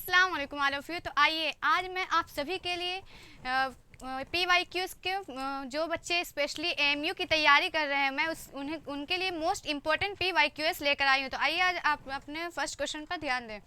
अस्सलाम वालेकुम all of you. तो आइए आज मैं आप सभी के लिए PYQs के जो बच्चे स्पेशली AMU की तैयारी कर रहे हैं मैं उनके लिए मोस्ट इम्पोर्टेंट PYQs लेकर आई हूँ। तो आइए आज आप अपने फर्स्ट क्वेश्चन पर ध्यान दें।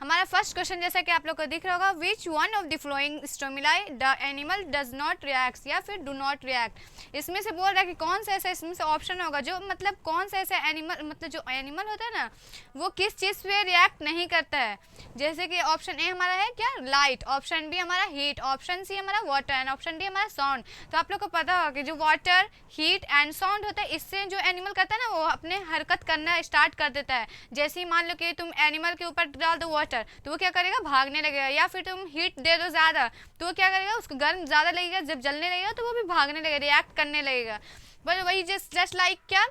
हमारा फर्स्ट क्वेश्चन जैसा कि आप लोग को दिख रहा होगा, which one of the flowing stimuli the animal does not react या फिर डू नॉट रिएक्ट। इसमें से बोल रहा है कि कौन सा ऐसा इसमें से ऑप्शन होगा जो मतलब कौन सा ऐसा एनिमल मतलब जो एनिमल होता है ना वो किस चीज़ पे रिएक्ट नहीं करता है। जैसे कि ऑप्शन ए हमारा है क्या, लाइट, ऑप्शन बी हमारा हीट, ऑप्शन सी हमारा वाटर एंड ऑप्शन डी हमारा साउंड। तो आप लोग को पता होगा कि जो वाटर, हीट एंड साउंड होता है इससे जो एनिमल करता है ना वो अपने हरकत करना स्टार्ट कर देता है। जैसे ही मान लो कि तुम एनिमल के ऊपर डाल दो वाटर तो वो क्या करेगा, भागने लगेगा। या फिर तुम हीट दे दो ज़्यादा तो वो क्या करेगा, उसको गर्म ज़्यादा लगेगा, जब जलने लगेगा तो वो भी भागने लगेगा, रिएक्ट करने लगेगा। बट वही जस्ट लाइक क्या,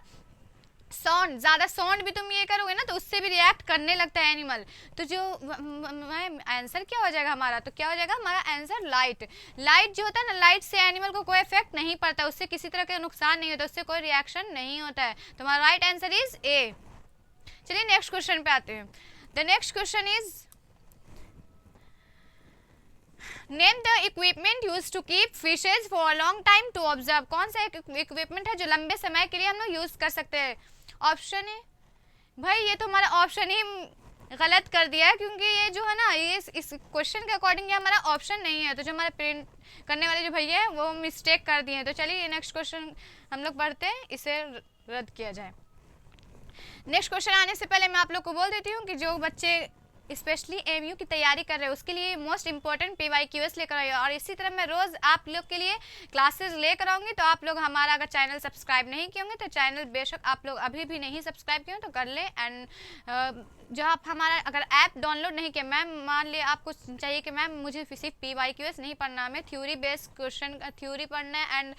साउंड, ज़्यादा साउंड भी तुम ये करोगे ना तो उससे भी रिएक्ट करने लगता है एनिमल। तो जो आंसर क्या हो जाएगा हमारा, तो क्या हो जाएगा हमारा आंसर लाइट। लाइट जो होता है ना, लाइट से एनिमल को कोई इफेक्ट नहीं पड़ता, उससे किसी तरह का नुकसान नहीं होता, उससे कोई रिएक्शन नहीं होता है। तो हमारा राइट आंसर इज ए। चलिए नेक्स्ट क्वेश्चन पे आते हैं। The next question is name the equipment use to keep fishes for long time to observe. कौन सा इक्विपमेंट है जो लंबे समय के लिए हम लोग यूज कर सकते हैं। ऑप्शन है भाई, ये तो हमारा ऑप्शन ही गलत कर दिया है क्योंकि ये जो है ना ये इस क्वेश्चन के अकॉर्डिंग ये हमारा ऑप्शन नहीं है। तो जो हमारे प्रिंट करने वाले जो भैया हैं वो मिस्टेक कर दिए हैं। तो चलिए नेक्स्ट क्वेश्चन हम लोग पढ़ते हैं, इसे रद्द किया जाए। नेक्स्ट क्वेश्चन आने से पहले मैं आप लोग को बोल देती हूँ कि जो बच्चे स्पेशली AMU की तैयारी कर रहे हैं उसके लिए मोस्ट इंपॉर्टेंट PYQs लेकर आई और इसी तरह मैं रोज़ आप लोग के लिए क्लासेस लेकर आऊँगी। तो आप लोग हमारा अगर चैनल सब्सक्राइब नहीं किए होंगे तो चैनल बेशक आप लोग अभी भी नहीं सब्सक्राइब किए तो कर लें। एंड जो आप हमारा अगर ऐप डाउनलोड नहीं किया, मैम मान लिया आपको चाहिए कि मैम मुझे सिर्फ PYQs नहीं पढ़ना, हमें थ्योरी बेस्ड क्वेश्चन थ्योरी पढ़ना है एंड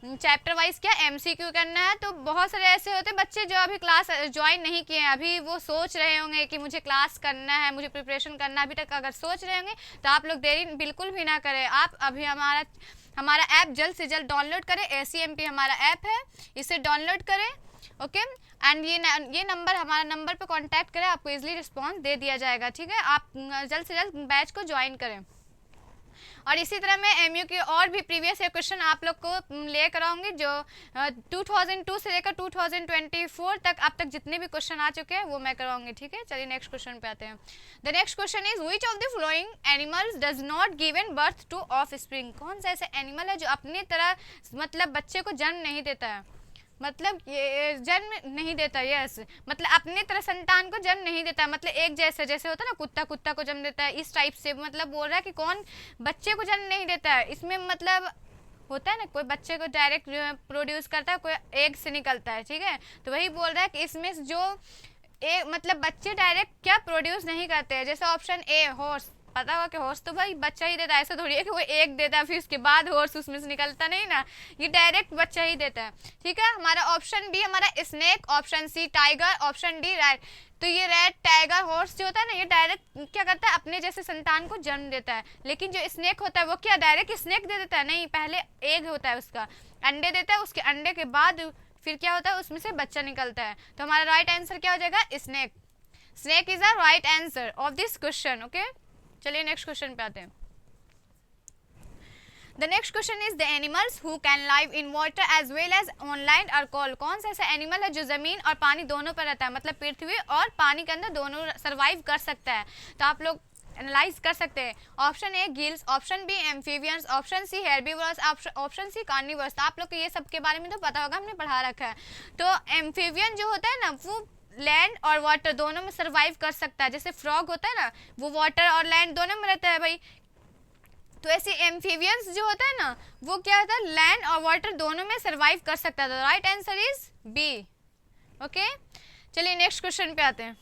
चैप्टर वाइज क्या MCQ करना है। तो बहुत सारे ऐसे होते हैं बच्चे जो अभी क्लास ज्वाइन नहीं किए हैं, अभी वो सोच रहे होंगे कि मुझे क्लास करना है, मुझे प्रिपरेशन करना है, अभी तक अगर सोच रहे होंगे तो आप लोग देरी बिल्कुल भी ना करें। आप अभी हमारा ऐप जल्द से जल्द डाउनलोड करें। ACMP हमारा ऐप है, इसे डाउनलोड करें, ओके। एंड ये नंबर हमारा नंबर पर कांटेक्ट करें, आपको इजीली रिस्पॉन्स दे दिया जाएगा, ठीक है। आप जल्द से जल्द बैच को ज्वाइन करें। और इसी तरह मैं MU के और भी प्रीवियस क्वेश्चन आप लोग को लेकर आऊँगी जो 2002 से लेकर 2024 तक अब तक जितने भी क्वेश्चन आ चुके हैं वो मैं कराऊंगी, ठीक है। चलिए नेक्स्ट क्वेश्चन पे आते हैं। The next question is which of the flowing animals does not given birth two of spring. कौन सा ऐसा एनिमल है जो अपनी तरह मतलब बच्चे को जन्म नहीं देता है, मतलब ये जन्म नहीं देता, यस मतलब अपने तरह संतान को जन्म नहीं देता, मतलब एक जैसे होता है ना कुत्ता को जन्म देता है, इस टाइप से मतलब बोल रहा है कि कौन बच्चे को जन्म नहीं देता है। इसमें मतलब होता है ना कोई बच्चे को डायरेक्ट प्रोड्यूस करता है, कोई एग से निकलता है, ठीक है। तो वही बोल रहा है कि इसमें जो मतलब बच्चे डायरेक्ट क्या प्रोड्यूस नहीं करते हैं। जैसे ऑप्शन ए हॉर्स, पता होगा कि हॉर्स तो भाई बच्चा ही देता है, ऐसा थोड़ी है कि वो एक देता है फिर उसके बाद हॉर्स उसमें से निकलता नहीं ना, ये डायरेक्ट बच्चा ही देता है, ठीक है। हमारा ऑप्शन बी हमारा snake, option C tiger, option D rat. तो ये रैट, टाइगर, हॉर्स जो होता है ना ये डायरेक्ट क्या करता है अपने जैसे संतान को जन्म देता है। लेकिन जो स्नेक होता है वो क्या डायरेक्ट स्नेक दे देता है, नहीं, पहले एग होता है उसका, अंडे देता है, उसके अंडे के बाद फिर क्या होता है उसमें से बच्चा निकलता है। तो हमारा राइट आंसर क्या हो जाएगा, snake. Snake is the right answer of this question, okay. चलिए नेक्स्ट क्वेश्चन पे आते हैं। The next question is the animals who can live in water as well as on land are called. कौन सा ऐसा एनिमल है जो जमीन और पानी दोनों पर रहता है, मतलब पृथ्वी और पानी के अंदर दोनों सर्वाइव कर सकता है। तो आप लोग एनालाइज कर सकते हैं। Option A gills, option B amphibians, option C herbivorous, option C carnivorous. तो आप लोग को ये सब के बारे में तो पता होगा, हमने पढ़ा रखा है। तो एम्फीबियन जो होता है ना वो लैंड और वाटर दोनों में सर्वाइव कर सकता है। जैसे फ्रॉग होता है ना वो वाटर और लैंड दोनों में रहता है भाई। तो ऐसे एम्फीबियंस जो होता है ना वो क्या होता है, लैंड और वाटर दोनों में सर्वाइव कर सकता है। तो right answer is B, okay. चलिए नेक्स्ट क्वेश्चन पे आते हैं।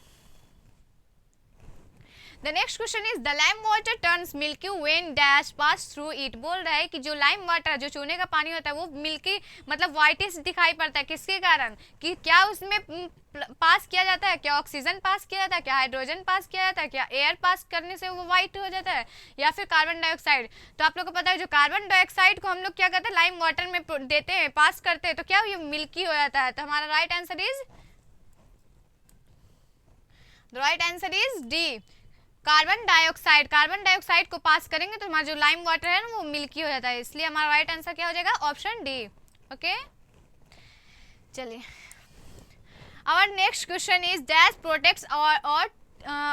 The next question is the lime water turns milky when dash pass through it. बोल रहा है कि जो लाइम वाटर जो चूने का पानी होता है वो मिल्की मतलब व्हाइटिश दिखाई पड़ता है, किसके कारण, कि क्या उसमें पास किया जाता है, क्या ऑक्सीजन पास किया जाता है, क्या हाइड्रोजन पास किया जाता है, क्या एयर पास करने से वो व्हाइट हो जाता है, या फिर कार्बन डाइऑक्साइड। तो आप लोग को पता है जो कार्बन डाइऑक्साइड को हम लोग क्या करते हैं लाइम वाटर में देते हैं, पास करते हैं, तो क्या ये मिल्की हो जाता है। तो हमारा right answer is D, carbon dioxide को पास करेंगे तो हमारा जो लाइम वाटर है ना वो मिल्की हो जाता है, इसलिए हमारा राइट आंसर क्या हो जाएगा, ऑप्शन डी। ओके चलिए, our next question is dash protects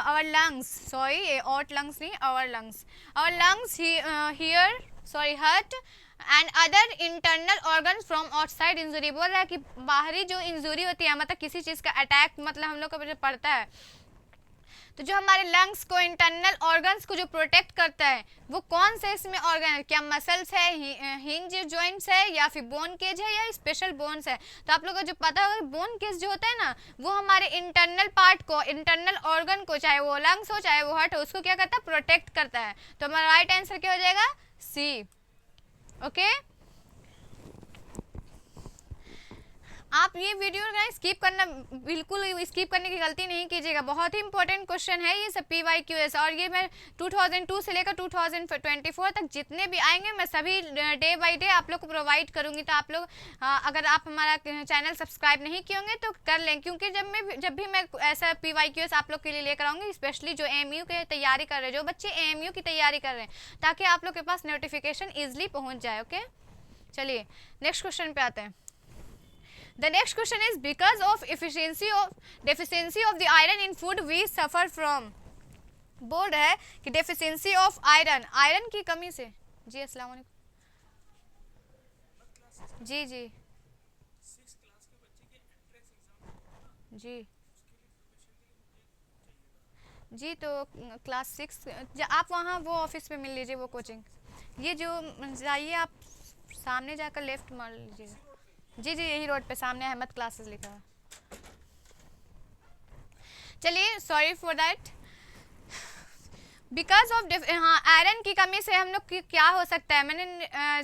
our lungs, sorry और lungs नहीं, our lungs here hurt and other internal organs from outside injury। बोल रहा है कि बाहरी जो इंजुरी होती है, मतलब किसी चीज़ का अटैक मतलब हम लोग को जो पड़ता है, तो जो हमारे लंग्स को, इंटरनल ऑर्गन्स को जो प्रोटेक्ट करता है वो कौन से इसमें ऑर्गन है, क्या मसल्स है, हिंज जॉइंट्स है, या फिर बोन केज है, या स्पेशल बोन्स है। तो आप लोगों को जो पता होगा बोन केज जो होता है ना, वो हमारे इंटरनल पार्ट को, इंटरनल ऑर्गन को, चाहे वो लंग्स हो चाहे वो हार्ट हो, उसको क्या करता है, प्रोटेक्ट करता है। तो हमारा राइट आंसर क्या हो जाएगा, सी। ओके आप ये वीडियो ना स्किप करना, बिल्कुल स्किप करने की गलती नहीं कीजिएगा, बहुत ही इंपॉर्टेंट क्वेश्चन है ये सब PYQS। और ये मैं 2002 से लेकर 2024 तक जितने भी आएंगे मैं सभी डे बाय डे आप लोग को प्रोवाइड करूंगी। तो आप लोग अगर आप हमारा चैनल सब्सक्राइब नहीं किए होंगे तो कर लें, क्योंकि जब भी मैं ऐसा PYQS आप लोग के लिए लेकर आऊँगी, स्पेशली जो AMU की तैयारी कर रहे हैं, जो बच्चे AMU की तैयारी कर रहे हैं, ताकि आप लोग के पास नोटिफिकेशन ईजिली पहुँच जाए। ओके चलिए नेक्स्ट क्वेश्चन पे आते हैं। The next question is because of deficiency of the iron in food we suffer from। बोल रहा है कि deficiency of आयरन की कमी से। जी अस्सलाम वालेकुम। जी जी जी जी तो क्लास 6 आप वहाँ वो ऑफिस में मिल लीजिए, वो कोचिंग, ये जो जाइए आप सामने जाकर लेफ्ट मार लीजिएगा। जी जी यही रोड पे सामने अहमद क्लासेस लिखा है। चलिए sorry for that. Because of iron की कमी से हम लोग क्या हो सकता है, मैंने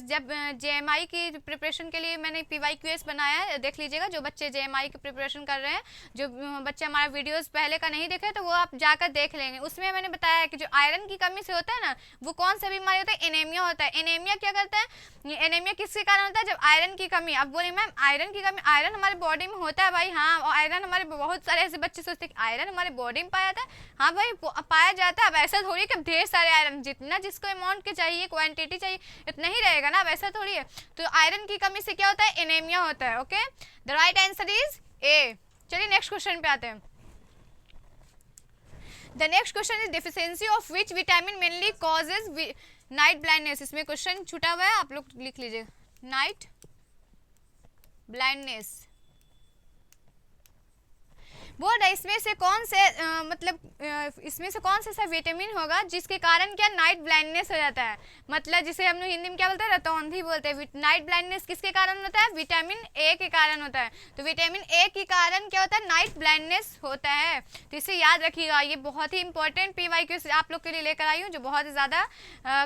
जब JMI की प्रिपरेशन के लिए मैंने PYQS बनाया है, देख लीजिएगा जो बच्चे JMI की प्रिपरेशन कर रहे हैं, जो बच्चे हमारा वीडियोस पहले का नहीं देखे तो वो आप जाकर देख लेंगे। उसमें मैंने बताया है कि जो आयरन की कमी से होता है ना, वो कौन सा बीमारी होता है, एनीमिया होता है। एनीमिया क्या करता है, एनीमिया किसके कारण होता है, जब आयरन की कमी। अब बोले मैम आयरन की कमी, आयरन हमारे बॉडी में होता है भाई, हाँ, और आयरन हमारे बहुत सारे ऐसे बच्चे सोचते हैं आयरन हमारे बॉडी में पाया जाता है, हाँ भाई पाया जाता है। अब ऐसा थोड़ी कि ढेर सारे आयरन, जितना जिसको अमाउंट के चाहिए, क्वांटिटी चाहिए, इतना ही रहेगा ना, वैसा थोड़ी है। तो आयरन की कमी से क्या होता है, एनीमिया होता है। Okay the right answer is a. चलिए नेक्स्ट क्वेश्चन पे आते हैं। The next question is deficiency of which vitamin mainly causes night blindness. इसमें क्वेश्चन छूटा हुआ है, आप लोग लिख लीजिए, नाइट ब्लाइंडनेस। बोल रहा है इसमें से कौन से इसमें से कौन सा विटामिन होगा जिसके कारण क्या नाइट ब्लाइंडनेस हो जाता है, मतलब जिसे हम लोग हिंदी में क्या बोलते हैं, रतौंधी बोलते हैं। नाइट ब्लाइंडनेस किसके कारण होता है, विटामिन ए के कारण होता है। तो विटामिन ए के कारण क्या होता है, नाइट ब्लाइंडनेस होता है। तो इसे याद रखिएगा, ये बहुत ही इंपॉर्टेंट PYQ आप लोग के लिए लेकर आई हूँ, जो बहुत ही ज़्यादा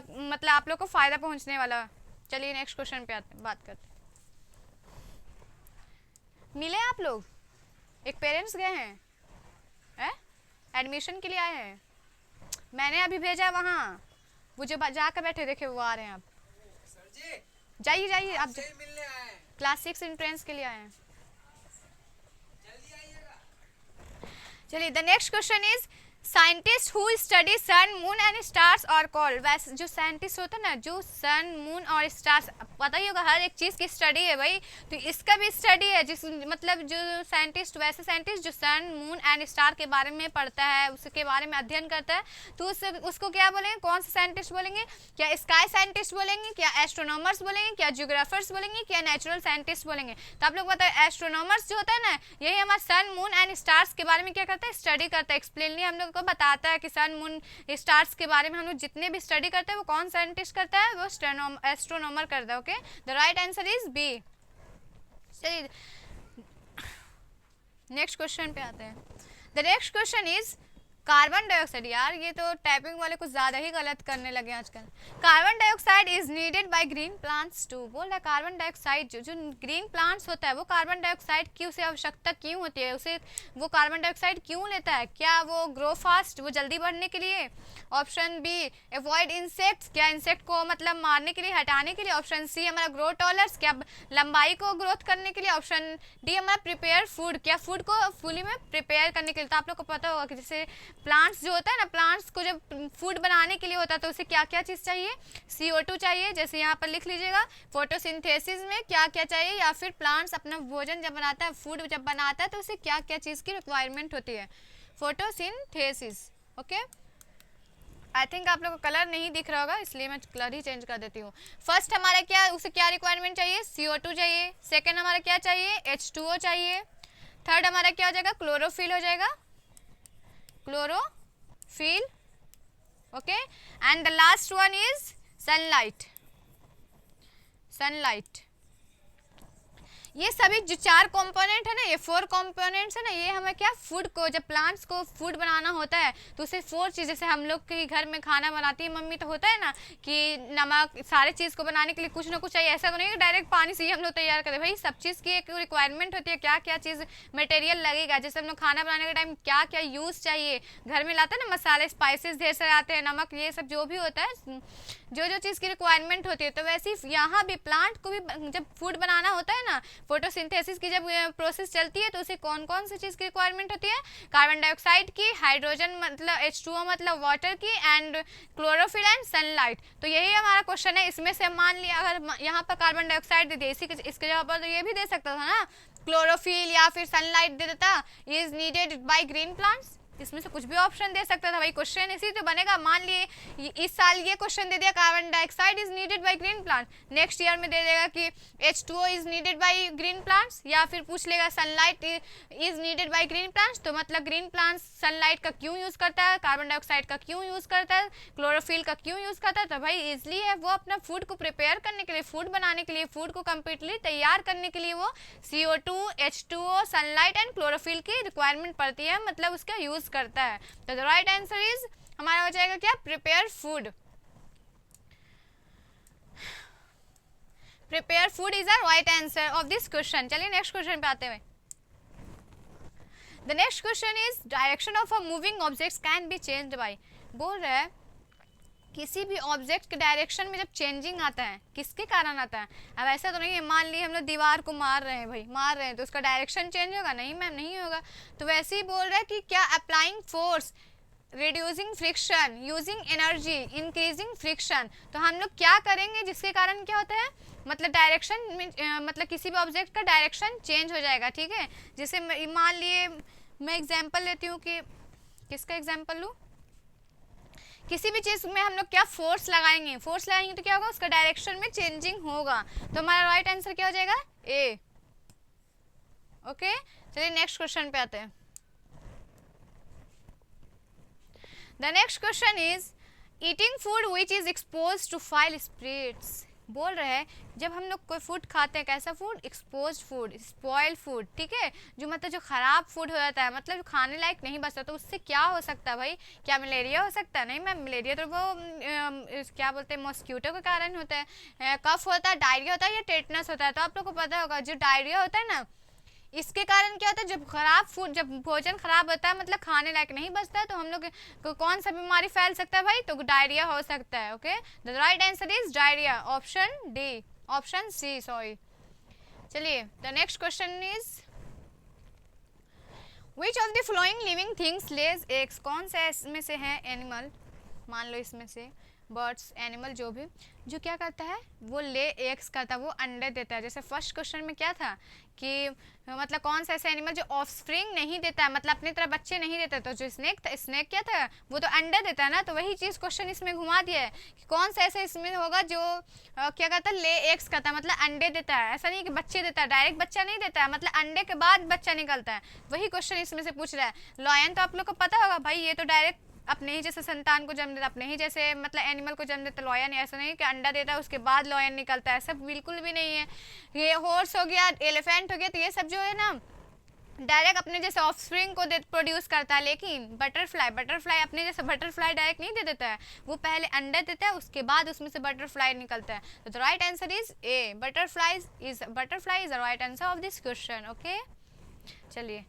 मतलब आप लोग को फायदा पहुँचने वाला। चलिए नेक्स्ट क्वेश्चन पे बात करते हैं। मिले आप लोग, एक पेरेंट्स गए हैं एडमिशन के लिए आए हैं, मैंने अभी भेजा वहाँ, वो जो जाकर बैठे देखे वो आ रहे हैं। आप जाइए जाइए, आप क्लास 6 एंट्रेंस के लिए आए हैं। चलिए the next question is scientist who study sun moon and stars are called. वैसे जो साइंटिस्ट होता है ना, जो सन मून और स्टार्स, पता ही होगा हर एक चीज़ की स्टडी है भाई, तो इसका भी स्टडी है, जिस मतलब जो साइंटिस्ट, वैसे साइंटिस्ट जो सन मून एंड स्टार के बारे में पढ़ता है, उसके बारे में अध्ययन करता है, तो उसको क्या बोलेंगे, कौन सा साइंटिस्ट बोलेंगे, क्या स्काई साइंटिस्ट बोलेंगे, क्या एस्ट्रोनॉमर्स बोलेंगे, क्या जियोग्राफर्स बोलेंगे, क्या नेचुरल साइंटिस्ट बोलेंगे। तो आप लोग बताए एस्ट्रोनॉमर्स जो होता है ना, यही हमारा सन मून एंड स्टार्स के बारे में क्या करता है, स्टडी करता है, एक्सप्लेनली हम लोग को बताता है कि सन मून स्टार्स के बारे में हम लोग जितने भी स्टडी करते हैं वो कौन साइंटिस्ट करता है, वो एस्ट्रोनॉमर करता है। Okay the right answer is B. चलिए नेक्स्ट क्वेश्चन पे आते हैं। The next question is carbon dioxide. यार ये तो टाइपिंग वाले कुछ ज़्यादा ही गलत करने लगे आजकल। Carbon dioxide is needed by green plants to. बोल रहा है कार्बन डाइऑक्साइड जो ग्रीन प्लांट्स होता है वो कार्बन डाइऑक्साइड की उसे आवश्यकता क्यों होती है, उसे वो कार्बन डाइऑक्साइड क्यों लेता है, क्या वो ग्रो फास्ट, वो जल्दी बढ़ने के लिए। ऑप्शन बी अवॉइड इंसेक्ट्स, क्या इंसेक्ट को मतलब मारने के लिए, हटाने के लिए। ऑप्शन सी हमारा ग्रो टॉलर्स, क्या लंबाई को ग्रोथ करने के लिए। ऑप्शन डी हमारा प्रिपेयर फूड, क्या फूड को फुली में प्रिपेयर करने के लिए। तो आप लोग को पता होगा कि जैसे प्लांट्स जो होता है ना, प्लांट्स को जब फूड बनाने के लिए होता है तो उसे क्या क्या चीज़ चाहिए, CO2 चाहिए, जैसे यहाँ पर लिख लीजिएगा। फोटोसिंथेसिस में क्या क्या चाहिए, या फिर प्लांट्स अपना भोजन जब बनाता है, फूड जब बनाता है तो उसे क्या क्या चीज़ की रिक्वायरमेंट होती है, फोटोसिंथेसिस। ओके, आई थिंक आप लोग को कलर नहीं दिख रहा होगा, इसलिए मैं कलर ही चेंज कर देती हूँ। फर्स्ट हमारा क्या, उसे क्या रिक्वायरमेंट चाहिए, CO2 चाहिए। सेकेंड हमारा क्या चाहिए, H2O चाहिए। थर्ड हमारा क्या हो जाएगा, क्लोरोफिल हो जाएगा, chlorophyll. Okay, and the last one is sunlight, sunlight. ये सभी जो 4 कंपोनेंट है ना, ये 4 कंपोनेंट्स है ना, ये हमें क्या, फूड को, जब प्लांट्स को फूड बनाना होता है तो उसे 4 चीज़, जैसे हम लोग के घर में खाना बनाती है मम्मी, तो होता है ना कि नमक, सारे चीज़ को बनाने के लिए कुछ ना कुछ चाहिए। ऐसा तो नहीं कि डायरेक्ट पानी से ही हम लोग तैयार करें, भाई सब चीज़ की एक रिक्वायरमेंट होती है, क्या क्या चीज़ मटेरियल लगेगा। जैसे हम लोग खाना बनाने के टाइम क्या क्या यूज़ चाहिए, घर में लाते हैं ना मसाले, स्पाइसेस ढेर सारे आते हैं, नमक, ये सब जो भी होता है, जो जो चीज़ की रिक्वायरमेंट होती है। तो वैसे ही यहाँ भी प्लांट को भी जब फूड बनाना होता है ना, फोटोसिंथेसिस की जब प्रोसेस चलती है तो उसे कौन कौन सी चीज़ की रिक्वायरमेंट होती है, कार्बन डाइऑक्साइड की, हाइड्रोजन मतलब H2O मतलब वाटर की, एंड क्लोरोफिल एंड सनलाइट। तो यही हमारा क्वेश्चन है। इसमें से मान लिया अगर यहाँ पर कार्बन डाइऑक्साइड दे दिए, इसके जगह पर तो ये भी दे सकता था ना, क्लोरोफिल या फिर सनलाइट दे देता, is needed by green plants. इसमें से कुछ भी ऑप्शन दे सकता था भाई, क्वेश्चन इसी तो बनेगा। मान लिए इस साल ये क्वेश्चन दे दिया carbon dioxide is needed by green plant, next year में दे देगा कि H2O is needed by green plants, या फिर पूछ लेगा sunlight is needed by green plants. तो मतलब ग्रीन प्लांट्स सनलाइट का क्यों यूज़ करता है, कार्बन डाइऑक्साइड का क्यों यूज़ करता है, क्लोरोफिल का क्यों यूज़ करता है। तो भाई इसलिए है वो अपना फूड को प्रिपेयर करने के लिए, फूड बनाने के लिए, फूड को कम्प्लीटली तैयार करने के लिए वो CO2, H2O, sunlight and chlorophyll की रिक्वायरमेंट पड़ती है, मतलब उसका यूज़ करता है। तो द राइट आंसर इज हमारा हो जाएगा क्या, prepare food. Prepare food is the right answer of this question. चलिए नेक्स्ट क्वेश्चन पे आते हुए। The next question is direction of a moving objects can be changed by. बोल रहा है किसी भी ऑब्जेक्ट के डायरेक्शन में जब चेंजिंग आता है, किसके कारण आता है। अब ऐसा तो नहीं है, मान ली हम लोग दीवार को मार रहे हैं, भाई मार रहे हैं तो उसका डायरेक्शन चेंज होगा, नहीं मैम नहीं होगा। तो वैसे ही बोल रहा है कि क्या applying force, reducing friction, using energy, increasing friction. तो हम लोग क्या करेंगे जिसके कारण क्या होता है, मतलब डायरेक्शन मतलब किसी भी ऑब्जेक्ट का डायरेक्शन चेंज हो जाएगा। ठीक है, जैसे मान लिए मैं एग्जाम्पल लेती हूँ कि किसका एग्जाम्पल लूँ, किसी भी चीज़ में हम लोग क्या फोर्स लगाएंगे, फोर्स लगाएंगे तो क्या होगा, उसका डायरेक्शन में चेंजिंग होगा। तो हमारा राइट आंसर क्या हो जाएगा, ए। ओके, चलिए नेक्स्ट क्वेश्चन पे आते हैं। The next question is eating food which is expose to file sprites. बोल रहे हैं जब हम लोग कोई फूड खाते हैं, कैसा food, expose food, spoil food. ठीक है, जो मतलब जो खराब फूड हो जाता है, मतलब जो खाने लायक नहीं बचता, तो उससे क्या हो सकता है भाई, क्या मलेरिया हो सकता है। नहीं मैम, मलेरिया तो वो क्या बोलते हैं, मॉस्क्यूटो के कारण होता है, कफ होता है, डायरिया होता है या टेटनस होता है। तो आप लोग को पता होगा जो डायरिया होता है ना, इसके कारण क्या होता है, जब खराब फूड, जब भोजन खराब होता है, मतलब खाने लायक नहीं बचता है, तो हम लोग को कौन सा बीमारी फैल सकता है भाई, तो डायरिया हो सकता है। Okay, the right answer is diarrhoea, option D, option C sorry. चलिए the next question is which of the following living things lays eggs. कौन सा इसमें से है एनिमल, मान लो इसमें से बर्ड्स, एनिमल जो भी, जो क्या करता है, वो ले एग्स करता है, वो अंडे देता है। जैसे फर्स्ट क्वेश्चन में क्या था कि मतलब कौन सा ऐसा एनिमल जो ऑफस्प्रिंग नहीं देता है, मतलब अपनी तरह बच्चे नहीं देता। तो जो स्नेक था, स्नेक क्या था, वो तो अंडे देता है ना। तो वही चीज़ क्वेश्चन इसमें घुमा दिया है कि कौन सा ऐसा इसमें होगा जो क्या करता है, ले एग्स करता है, मतलब अंडे देता है। ऐसा नहीं कि बच्चे देता है, डायरेक्ट बच्चा नहीं देता है, मतलब अंडे के बाद बच्चा निकलता है। वही क्वेश्चन इसमें से पूछ रहा है। लॉयन तो आप लोग को पता होगा भाई, ये तो डायरेक्ट अपने ही जैसे संतान को जन्म देता, अपने ही जैसे मतलब एनिमल को जन्म देता। लॉयन ऐसा नहीं कि अंडा देता है उसके बाद लॉयन निकलता है, ऐसा बिल्कुल भी नहीं है। ये हॉर्स हो गया, एलिफेंट हो गया, तो ये सब जो है ना डायरेक्ट अपने जैसे ऑफस्प्रिंग को प्रोड्यूस करता है। लेकिन बटरफ्लाई अपने जैसे बटरफ्लाई डायरेक्ट नहीं दे देता है, वो पहले अंडा देता है, उसके बाद उसमें से बटरफ्लाई निकलता है। तो the right answer is a, butterfly is the right answer of this question. Okay, चलिए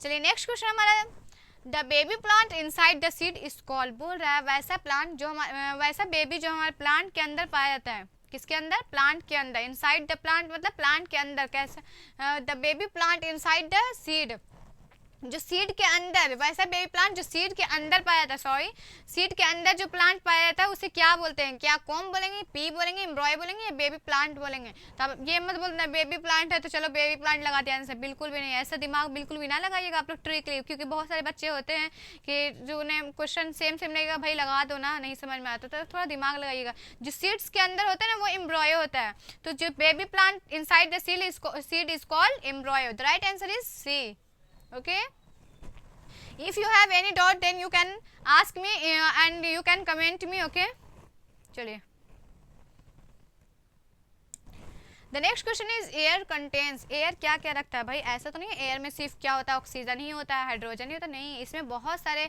नेक्स्ट क्वेश्चन हमारा, the baby plant inside the seed is called. बोल रहा है वैसा प्लांट जो वैसा बेबी जो हमारे प्लांट के अंदर पाया जाता है, किसके अंदर? प्लांट के अंदर। इनसाइड द प्लांट मतलब प्लांट के अंदर। कैसे? The baby plant inside the seed, जो सीड के अंदर, वैसा बेबी प्लांट जो सीड के अंदर पाया जाता है, सॉरी सीड के अंदर जो प्लांट पाया जाता है उसे क्या बोलते हैं? क्या कॉम बोलेंगे, पी बोलेंगे, एम्ब्रॉय बोलेंगे या बेबी प्लांट बोलेंगे? तो अब ये मत बोलना बेबी प्लांट है तो चलो बेबी प्लांट लगा दिया आंसर, बिल्कुल भी नहीं। ऐसा दिमाग बिल्कुल भी ना लगाइएगा आप लोग ट्रिक लिए, क्योंकि बहुत सारे बच्चे होते हैं कि जो उन्हें क्वेश्चन सेम सेम लगेगा, भाई लगा दो ना, नहीं समझ में आता, तो थोड़ा दिमाग लगाइएगा। जो सीड्स के अंदर होता है ना वो एम्ब्रॉयो होता है, तो जो baby plant inside the seed is called embryo. The right answer is C. Okay, if you have any doubt then you can ask me and you can comment me. okay, चलिए the next question is air contains. Air क्या क्या रखता है भाई? ऐसा तो नहीं है एयर में सिर्फ क्या होता है, ऑक्सीजन ही होता है, हाइड्रोजन ही होता नहीं, इसमें बहुत सारे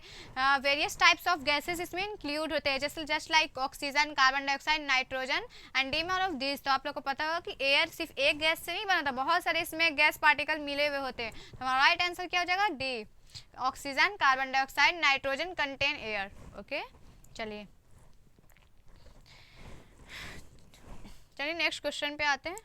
वेरियस टाइप्स ऑफ गैसेस इसमें इंक्लूड होते हैं, जैसे just like oxygen, carbon dioxide, nitrogen and डीमर of this. तो आप लोग को पता होगा कि एयर सिर्फ एक गैस से नहीं बना था, बहुत सारे इसमें गैस पार्टिकल मिले हुए होते हैं। तो हमारा राइट आंसर क्या हो जाएगा? D, oxygen, carbon dioxide, nitrogen contain air. Okay, चलिए नेक्स्ट क्वेश्चन पे आते हैं।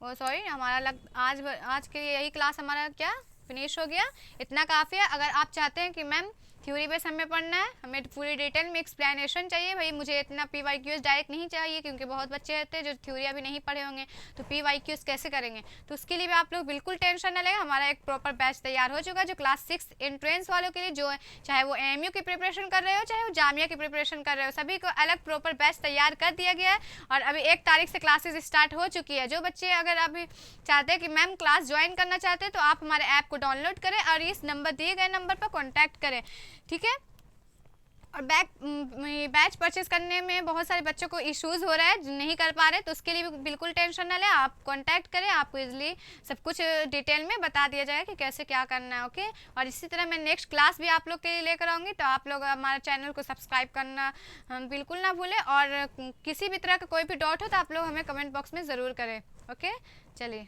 ओ सॉरी, हमारा आज के लिए यही क्लास हमारा क्या फिनिश हो गया, इतना काफ़ी है। अगर आप चाहते हैं कि मैम थ्योरी बेस हमें पढ़ना है, हमें पूरी डिटेल में एक्सप्लेनेशन चाहिए, भाई मुझे इतना PYQs डायरेक्ट नहीं चाहिए, क्योंकि बहुत बच्चे रहते हैं जो थ्योरी अभी नहीं पढ़े होंगे, तो PYQs कैसे करेंगे? तो उसके लिए भी आप लोग बिल्कुल टेंशन न लें, हमारा एक प्रॉपर बैच तैयार हो चुका है जो क्लास 6 एंट्रेंस वालों के लिए, जो चाहे वो AMU की प्रिपरेशन कर रहे हो चाहे वो जामिया की प्रिपरेशन कर रहे हो, सभी को अलग प्रॉपर बैच तैयार कर दिया गया है। और अभी 1 तारीख से क्लासेज स्टार्ट हो चुकी है। जो बच्चे अगर अभी चाहते हैं कि मैम क्लास ज्वाइन करना चाहते हैं तो आप हमारे ऐप को डाउनलोड करें और इस नंबर दिए गए नंबर पर कॉन्टैक्ट करें, ठीक है। और बैच परचेज करने में बहुत सारे बच्चों को इश्यूज़ हो रहा है, नहीं कर पा रहे, तो उसके लिए भी बिल्कुल टेंशन ना लें, आप कांटेक्ट करें, आपको इजीली सब कुछ डिटेल में बता दिया जाएगा कि कैसे क्या करना है। ओके, और इसी तरह मैं नेक्स्ट क्लास भी आप लोग के लिए लेकर आऊँगी, तो आप लोग हमारे चैनल को सब्सक्राइब करना बिल्कुल ना भूलें, और किसी भी तरह का कोई भी डाउट हो तो आप लोग हमें कमेंट बॉक्स में ज़रूर करें। ओके, चलिए।